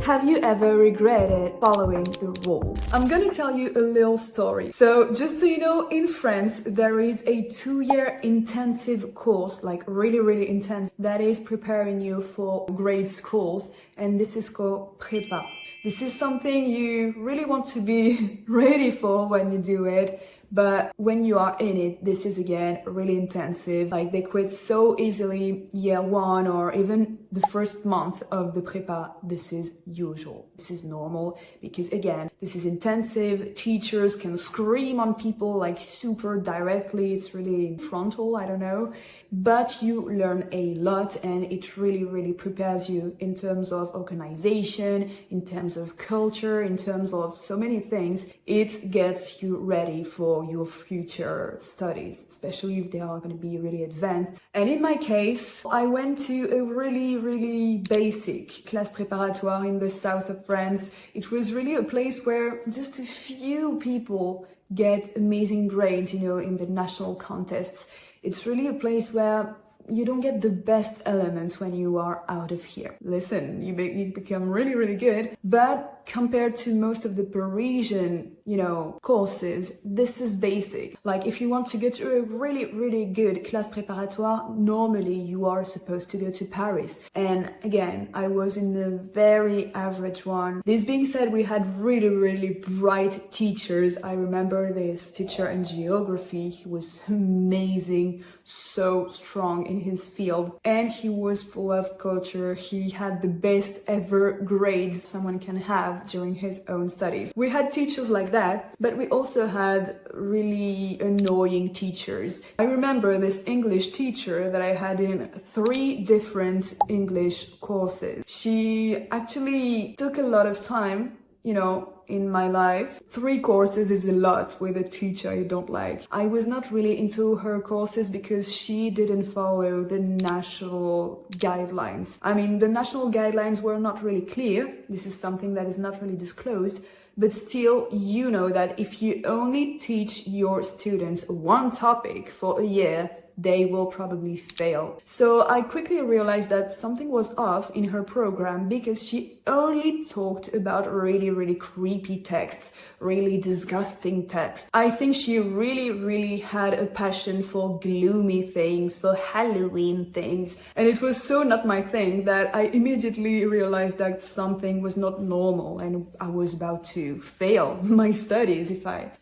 Have you ever regretted following the rules? I'm gonna tell you a little story. So just so you know, in France, there is a 2-year intensive course, like really intense, that is preparing you for grade schools. And this is called prépa. This is something you really want to be ready for when you do it. But when you are in it, this is again really intensive. Like they quit so easily year 1 or even the first month of the prépa. This is usual. This is normal because again, this is intensive. Teachers can scream on people like super directly. It's really frontal, I don't know. But you learn a lot and it really prepares you in terms of organization, in terms of culture, in terms of so many things. It gets you ready for your future studies, especially if they are going to be really advanced. And in my case, I went to a really basic classe préparatoire in the south of France. It was really a place where just a few people get amazing grades, you know, in the national contests. It's really a place where you don't get the best elements when you are out of here. Listen, you become really good, but compared to most of the Parisian, you know, courses, this is basic. Like if you want to go to a really good classe préparatoire, normally you are supposed to go to Paris. And again, I was in a very average one. This being said, we had really bright teachers. I remember this teacher in geography. He was amazing, so strong in his field, and he was full of culture. He had the best ever grades someone can have during his own studies. We had teachers like that, but we also had really annoying teachers. I remember this English teacher that I had in 3 different English courses. She actually took a lot of time, you know, in my life. 3 courses is a lot with a teacher you don't like. I was not really into her courses because she didn't follow the national guidelines. I mean, the national guidelines were not really clear. This is something that is not really disclosed. But still, you know that if you only teach your students one topic for a year, they will probably fail. So I quickly realized that something was off in her program because she only talked about really creepy texts, really disgusting texts. I think she really had a passion for gloomy things, for Halloween things. And it was so not my thing that I immediately realized that something was not normal and I was about to fail my studies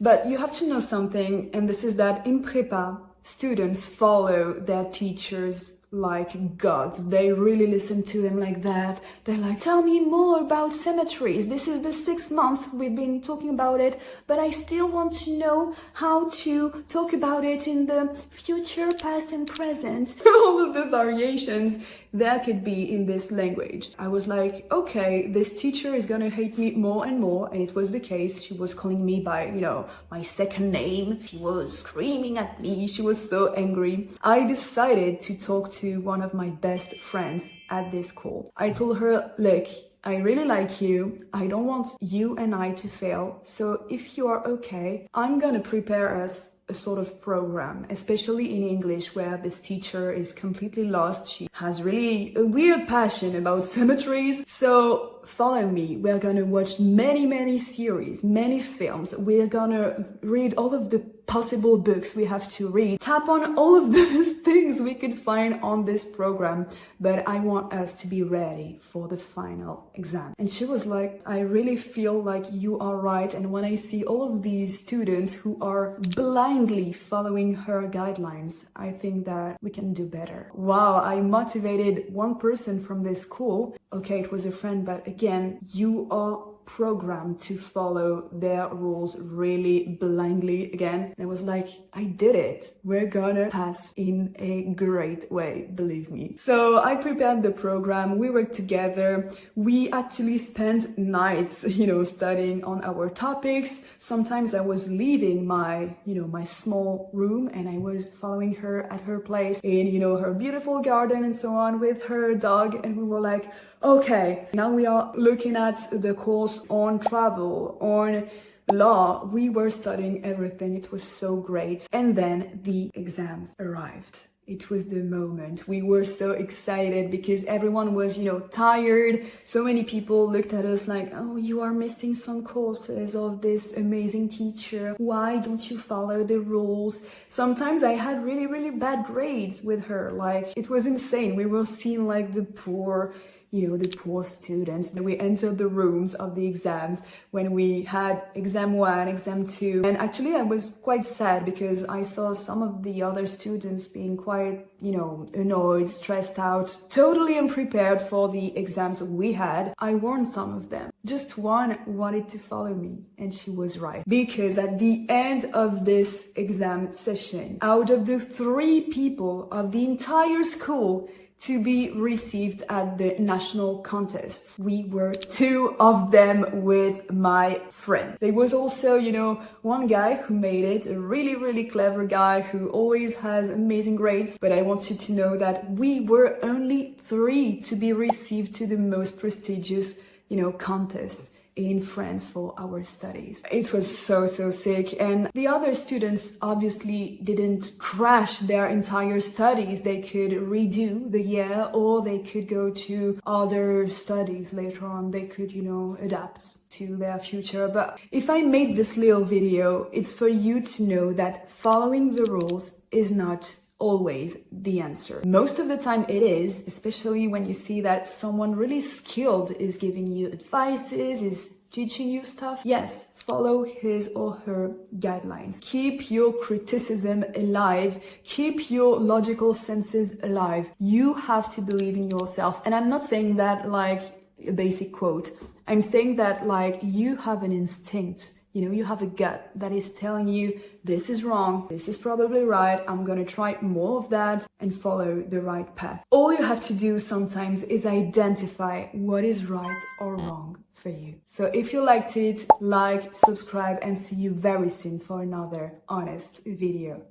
But you have to know something, and this is that in prépa, students follow their teachers like gods. They really listen to them like that. They're like, tell me more about symmetries. This is the 6th month we've been talking about it, but I still want to know how to talk about it in the future, past and present. All of the variations there could be in this language. I was like, okay, this teacher is gonna hate me more and more, and it was the case. She was calling me by, you know, my second name. She was screaming at me. She was so angry. I decided to talk to one of my best friends at this call. I told her, look, I really like you. I don't want you and I to fail. So if you are okay, I'm gonna prepare us a sort of program, especially in English, where this teacher is completely lost. She has really a weird passion about symmetries. So follow me. We're gonna watch many series, many films. We're gonna read all of the possible books we have to read. Tap on all of those things we could find on this program. But I want us to be ready for the final exam. And she was like, I really feel like you are right. And when I see all of these students who are blindly following her guidelines, I think that we can do better. Wow, I motivated one person from this school. Okay, it was a friend, but again, you are programmed to follow their rules really blindly again. And I was like, I did it. We're gonna pass in a great way, believe me. So I prepared the program. We worked together. We actually spent nights, you know, studying on our topics. Sometimes I was leaving my, you know, my small room and I was following her at her place in, you know, her beautiful garden and so on with her dog. And we were like, okay, now we are looking at the course on travel, on law. We were studying everything. It was so great. And then the exams arrived. It was the moment. We were so excited because everyone was, tired. So many people looked at us like, oh, you are missing some courses of this amazing teacher. Why don't you follow the rules? Sometimes I had really, really bad grades with her. Like, it was insane. We were seen like the poor students. We entered the rooms of the exams when we had exam 1, exam 2. And actually I was quite sad because I saw some of the other students being quite, annoyed, stressed out, totally unprepared for the exams we had. I warned some of them. Just one wanted to follow me, and she was right. Because at the end of this exam session, out of the 3 people of the entire school to be received at the national contests, we were 2 of them with my friend. There was also, one guy who made it, a really, really clever guy who always has amazing grades. But I want you to know that we were only 3 to be received to the most prestigious, contest in France for our studies. It was so sick, and the other students obviously didn't crash their entire studies. They could redo the year, or they could go to other studies later on. They could, adapt to their future. But if I made this little video, it's for you to know that following the rules is not always the answer. Most of the time it is, especially when you see that someone really skilled is giving you advices, is teaching you stuff. Yes, follow his or her guidelines. Keep your criticism alive. Keep your logical senses alive. You have to believe in yourself. And I'm not saying that like a basic quote. I'm saying that like you have an instinct. You have a gut that is telling you this is wrong, this is probably right, I'm gonna try more of that and follow the right path. All you have to do sometimes is identify what is right or wrong for you. So if you liked it, like, subscribe, and see you very soon for another honest video.